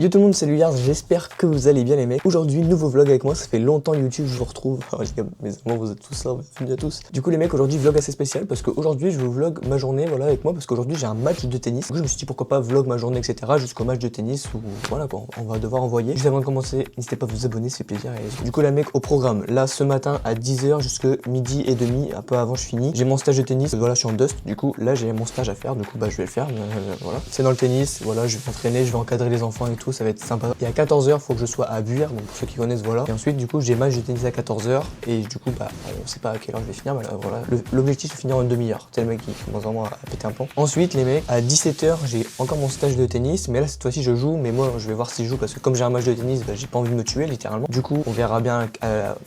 Yo tout le monde, c'est Luyars, j'espère que vous allez bien les mecs. Aujourd'hui, nouveau vlog avec moi, ça fait longtemps YouTube, je vous retrouve. Oh les gars, mes amours, vous êtes tous là, bienvenue à tous. Du coup les mecs, aujourd'hui vlog assez spécial parce qu'aujourd'hui je vous vlog ma journée voilà avec moi parce qu'aujourd'hui j'ai un match de tennis. Du coup je me suis dit pourquoi pas vlog ma journée etc jusqu'au match de tennis où voilà quoi, on va devoir envoyer. Juste avant de commencer, n'hésitez pas à vous abonner, ça fait plaisir. Et du coup les mecs, au programme, là ce matin à 10h jusqu'à midi et demi, un peu avant je finis. J'ai mon stage de tennis, voilà je suis en dust, du coup là j'ai mon stage à faire, du coup bah je vais le faire, voilà. C'est dans le tennis, voilà je vais m'entraîner, je vais encadrer les enfants et tout, ça va être sympa. Et à 14h, faut que je sois à Buire, donc pour ceux qui connaissent, voilà. Et ensuite, du coup, j'ai match de tennis à 14h. Et du coup, bah, on sait pas à quelle heure je vais finir, mais là, voilà. L'objectif, c'est finir en une demi-heure. C'est le mec qui commence vraiment à péter un plomb. Ensuite, les mecs, à 17h, j'ai encore mon stage de tennis. Mais là, cette fois-ci, je joue. Mais moi, je vais voir si je joue parce que comme j'ai un match de tennis, bah, j'ai pas envie de me tuer, littéralement. Du coup, on verra bien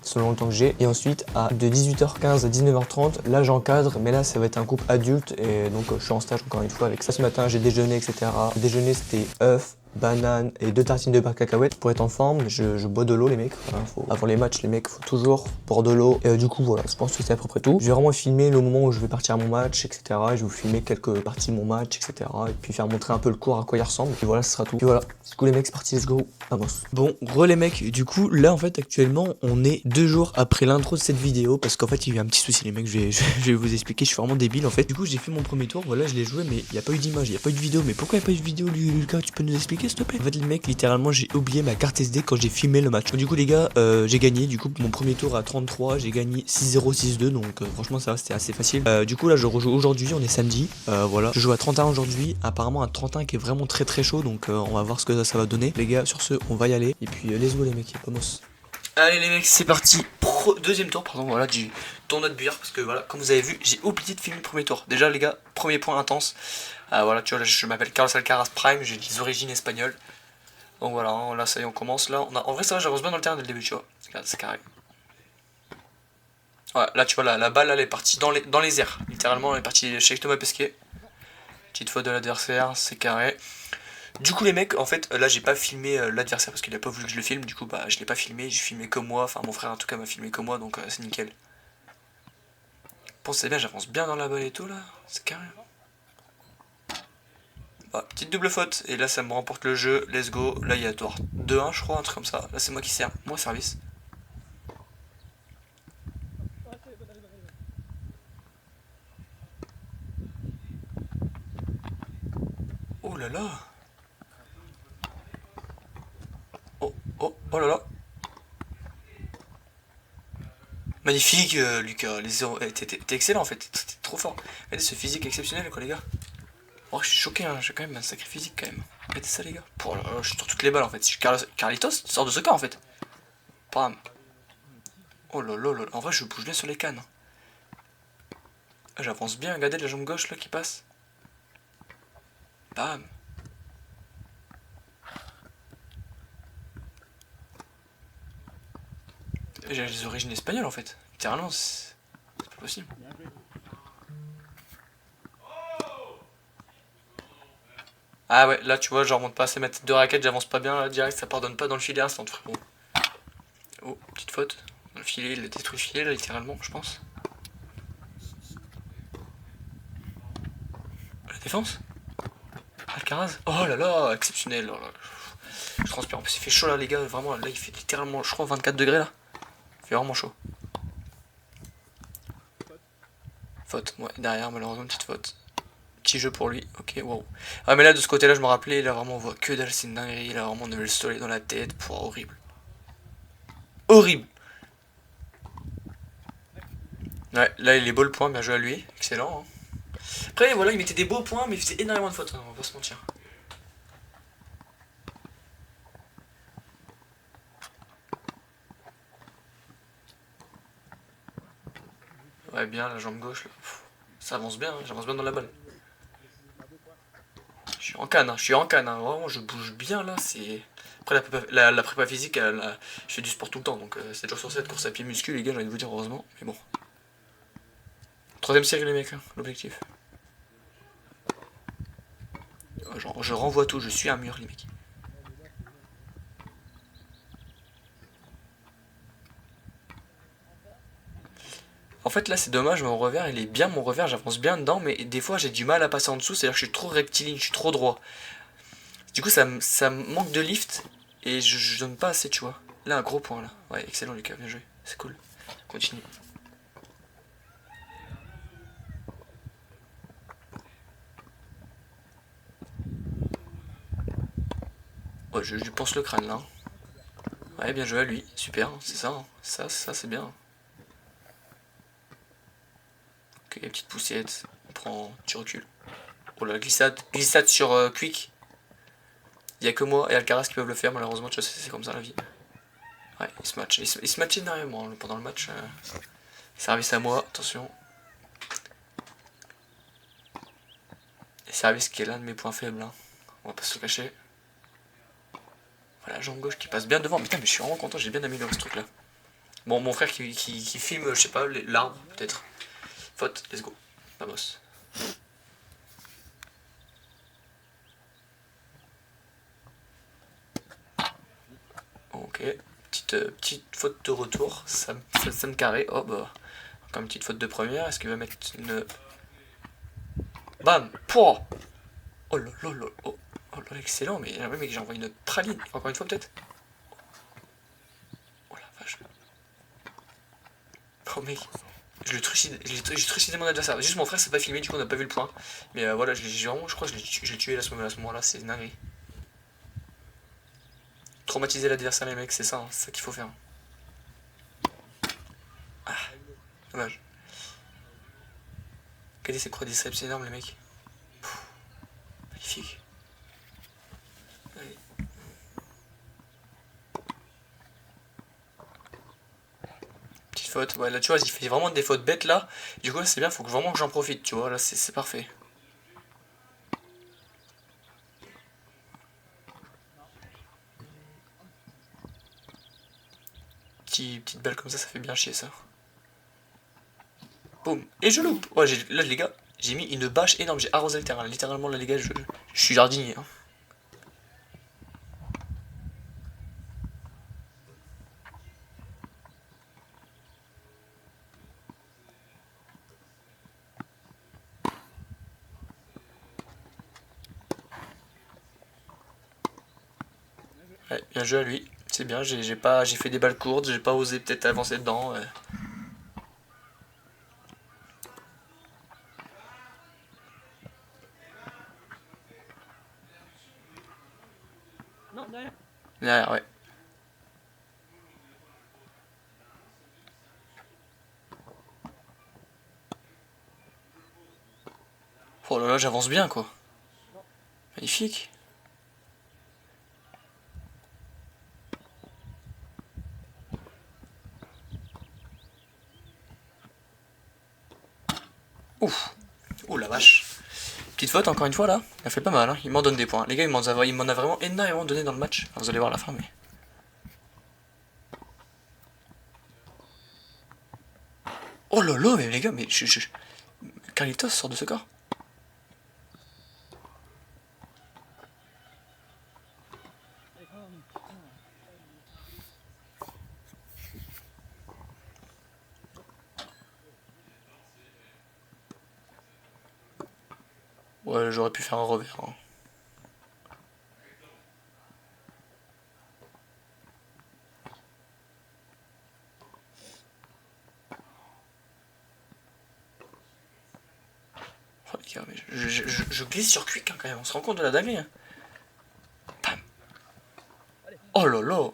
selon le temps que j'ai. Et ensuite, de 18h15 à 19h30, là, j'encadre. Mais là, ça va être un couple adulte. Et donc, je suis en stage encore une fois avec ça. Ce matin, j'ai déjeuné, etc. Le déjeuner, c'était œufs, banane et 2 tartines de beurre cacahuète. Pour être en forme, je bois de l'eau les mecs, voilà, avant les matchs les mecs faut toujours boire de l'eau. Et du coup voilà, je pense que c'est à peu près tout. Je vais vraiment filmer le moment où je vais partir à mon match etc. Et je vais vous filmer quelques parties de mon match etc. Et puis faire montrer un peu le cours à quoi il ressemble. Et voilà, ce sera tout. Et voilà, du coup les mecs c'est parti, let's go, vamos. Bon, les mecs, du coup là en fait actuellement on est 2 jours après l'intro de cette vidéo parce qu'en fait il y a eu un petit souci les mecs, je vais vous expliquer, je suis vraiment débile en fait. Du coup j'ai fait mon premier tour, voilà je l'ai joué mais il n'y a pas eu d'image, il n'y a pas eu de vidéo. Mais pourquoi il n'y a pas eu de vidéo Lucas, tu peux nous expliquer s'il te plaît? En fait les mecs, littéralement j'ai oublié ma carte SD quand j'ai filmé le match. Du coup les gars, j'ai gagné, du coup mon premier tour à 33, j'ai gagné 6-0, 6-2, donc franchement ça va, c'était assez facile. Du coup là je rejoue aujourd'hui, on est samedi, voilà. Je joue à 31 aujourd'hui, apparemment un 31 qui est vraiment très très chaud, donc on va voir ce que ça va donner. Les gars, sur ce, on va y aller, et puis let's go les mecs, vamos. Allez les mecs, c'est parti. Deuxième tour, pardon, voilà, du tournoi de billard, parce que voilà, comme vous avez vu, j'ai oublié de filmer le premier tour. Déjà les gars, premier point intense. Voilà, tu vois, là, je m'appelle Carlos Alcaraz Prime, j'ai des origines espagnoles. Donc voilà, hein, là ça y est, on commence. Là, en vrai, ça va, j'avance bien dans le terrain dès le début, tu vois. C'est carré. Ouais, là, tu vois, la balle, elle est partie dans les airs. Littéralement, elle est partie chez Thomas Pesquet. Petite faute de l'adversaire, c'est carré. Du coup, les mecs, en fait, là, j'ai pas filmé l'adversaire parce qu'il a pas voulu que je le filme. Du coup, bah, je l'ai pas filmé, j'ai filmé comme moi. Enfin, mon frère, en tout cas, m'a filmé comme moi, donc c'est nickel. Pensez bien, j'avance bien dans la balle et tout, là. C'est carré. Ah, petite double faute, et là ça me remporte le jeu, let's go. Là il y a 2-1 je crois, un truc comme ça. Là c'est moi qui sers, moi service. Oh là là. Oh là là. Magnifique Lucas, t'es excellent en fait, t'es trop fort. Regardez ce physique exceptionnel quoi les gars. Oh je suis choqué, hein. J'ai quand même un sacré physique quand même. Regardez ça les gars. Oh là là, je suis sur toutes les balles en fait. Je suis Carlitos, sort de ce cas en fait. Bam. Oh là là là, en vrai je bouge bien sur les cannes. J'avance bien, regardez la jambe gauche là qui passe. Bam. J'ai les origines espagnoles en fait. Littéralement, c'est pas possible. Ah ouais, là tu vois, je remonte pas assez ma tête de raquette, j'avance pas bien là, direct, ça pardonne pas dans le filet instant, frérot. Oh, petite faute. Dans le filet, il a détruit le filet là, littéralement, je pense. La défense Alcaraz. Oh là là, exceptionnel. Oh là là. Je transpire, en plus il fait chaud là les gars, vraiment, là il fait littéralement, je crois, 24 degrés là. Il fait vraiment chaud. Faute, ouais, derrière, malheureusement, petite faute. Petit jeu pour lui, ok, wow. Ah mais là de ce côté là je me rappelais, là vraiment on voit que dalle, c'est une dinguerie, là vraiment on avait le soleil dans la tête, pour horrible. Horrible. Ouais, là il est beau le point, bien joué à lui, excellent. Hein. Après voilà, il mettait des beaux points mais il faisait énormément de fautes, hein, on va pas se mentir. Ouais bien, la jambe gauche là. Pff, ça avance bien, hein, j'avance bien dans la balle. Je suis en canne, hein, vraiment je bouge bien là, c'est... Après la prépa physique, je fais du sport tout le temps, donc 7 jours sur 7, course à pied muscu les gars, j'ai envie de vous dire heureusement, mais bon. Troisième série les mecs, hein, l'objectif. Genre, je renvoie tout, je suis un mur les mecs. En fait là c'est dommage, mon revers il est bien, mon revers j'avance bien dedans, mais des fois j'ai du mal à passer en dessous, c'est à dire que je suis trop rectiligne, je suis trop droit. Du coup, ça manque de lift et je donne pas assez, tu vois. Là, un gros point là. Ouais, excellent, Lucas, bien joué. C'est cool. Continue. Ouais, je lui pense le crâne là. Ouais, bien joué à lui. Super, c'est ça. Ça, c'est bien. Ok, petite poussette. On prend. Tu recules. Oh là, glissade. Glissade sur Quick. Il y a que moi et Alcaraz qui peuvent le faire, malheureusement, tu vois, c'est comme ça la vie. Ouais, il se match. Il se match énormément pendant le match. Service à moi, attention. Et service qui est l'un de mes points faibles. Hein. On va pas se le cacher. Voilà, jambe gauche qui passe bien devant. Putain, mais je suis vraiment content, j'ai bien amélioré ce truc là. Bon, mon frère qui filme, je sais pas, l'arbre, peut-être. Faute, let's go. Vamos. Ok, petite faute de retour, ça me carré. Oh bah, encore une petite faute de première. Est-ce qu'il va mettre une. Bam! Pouah! Oh là là là, oh là, excellent, mais mec, j'ai envoyé une praline. Encore une fois, peut-être? Oh la vache. Oh mec, j'ai trucidé mon adversaire. Juste mon frère s'est pas filmé, du coup on n'a pas vu le point. Mais voilà, je crois que je l'ai tué à ce moment-là, c'est dingue. Traumatiser l'adversaire, les mecs, c'est ça, hein, c'est ça qu'il faut faire. Ah, dommage. Regardez ces quadriceps énormes, les mecs. Pff, magnifique. Allez. Petite faute, ouais, là tu vois, il fait vraiment des fautes bêtes là. Du coup, là c'est bien, faut que vraiment que j'en profite, tu vois, là c'est parfait. Petite balle comme ça fait bien chier ça. Boum, et je loupe. Ouais, là les gars, j'ai mis une bâche énorme, j'ai arrosé le terrain. Littéralement, là les gars, je suis jardinier. Hein. Ouais, bien joué à lui. C'est bien, j'ai fait des balles courtes, j'ai pas osé peut-être avancer dedans. Ouais. Derrière, ouais. Oh là là, j'avance bien quoi. Magnifique. Ouf. Ouh la vache. Petite faute encore une fois là. Il a fait pas mal, hein. Il m'en donne des points. Les gars, il m'en a vraiment énormément donné dans le match. Alors, vous allez voir à la fin, mais. Oh là là, mais les gars, mais Carlitos sort de ce corps. Ouais, j'aurais pu faire un revers. Hein. Oh les gars, mais je glisse sur Quick hein, quand même. On se rend compte de la dinguerie. Hein. Bam. Oh là là.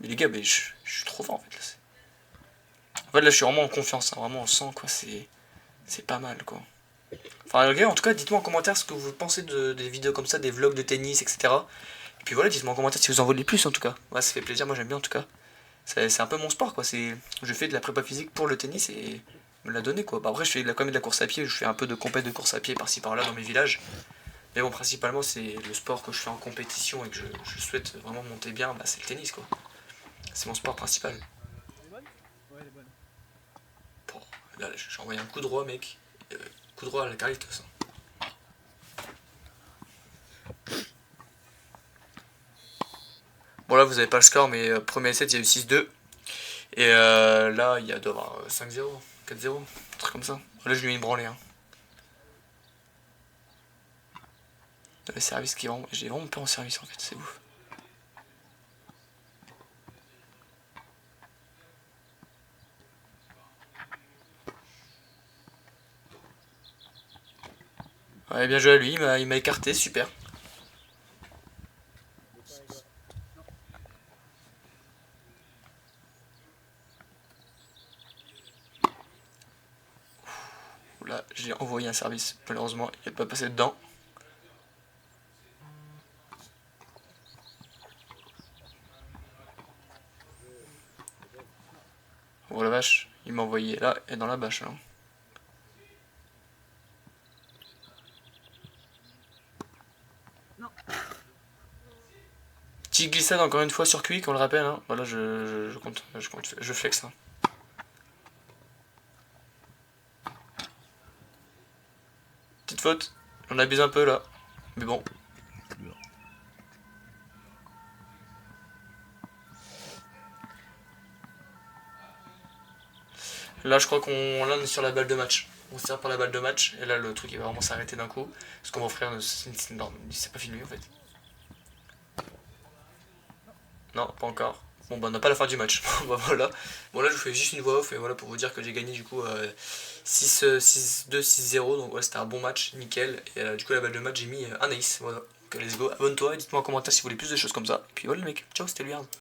Mais les gars, mais je suis trop fort en fait. En fait, là, je suis vraiment en confiance. Hein. Vraiment, on sent quoi. C'est pas mal quoi. Enfin, les gars, en tout cas, dites-moi en commentaire ce que vous pensez des vidéos comme ça, des vlogs de tennis, etc. Et puis voilà, dites-moi en commentaire si vous en voulez plus en tout cas. Ouais, ça fait plaisir, moi j'aime bien en tout cas. C'est un peu mon sport quoi. Je fais de la prépa physique pour le tennis et me l'a donné quoi. Bah, après, je fais quand même de la course à pied, je fais un peu de compète de course à pied par-ci par-là dans mes villages. Mais bon, principalement, c'est le sport que je fais en compétition et que je souhaite vraiment monter bien, bah, c'est le tennis quoi. C'est mon sport principal. Bon, là, j'ai envoyé un coup droit, mec. Coup droit à la Carlitos. Bon, là, vous avez pas le score, mais premier set, il y a eu 6-2. Et là, il y a doit avoir 5-0, 4-0, un truc comme ça. Là, je lui ai mis une branlée. Hein. Le service qui est vraiment... J'ai vraiment peur en service en fait, c'est ouf. Ouais, bien joué à lui, il m'a écarté, super. Là, j'ai envoyé un service, malheureusement, il n'est pas passé dedans. Oh la vache, il m'a envoyé là et dans la bâche là. Petite glissade encore une fois sur Quick, on le rappelle. Hein. Voilà, je flex. Hein. Petite faute, on abuse un peu là. Mais bon. Là, je crois qu'on est sur la balle de match. On se tire par la balle de match. Et là, le truc il va vraiment s'arrêter d'un coup. Parce qu'on va offrir. C'est pas filmé en fait. Non, pas encore. Bon, bah, on n'a pas la fin du match. Bah, voilà. Bon, là, je vous fais juste une voix off. Et voilà, pour vous dire que j'ai gagné du coup 6-2, 6-0. Donc, ouais, c'était un bon match. Nickel. Et du coup, la balle de match, j'ai mis un ace. Voilà. Donc, let's go. Abonne-toi. Dites-moi en commentaire si vous voulez plus de choses comme ça. Et puis voilà, les mecs. Ciao, c'était Luard.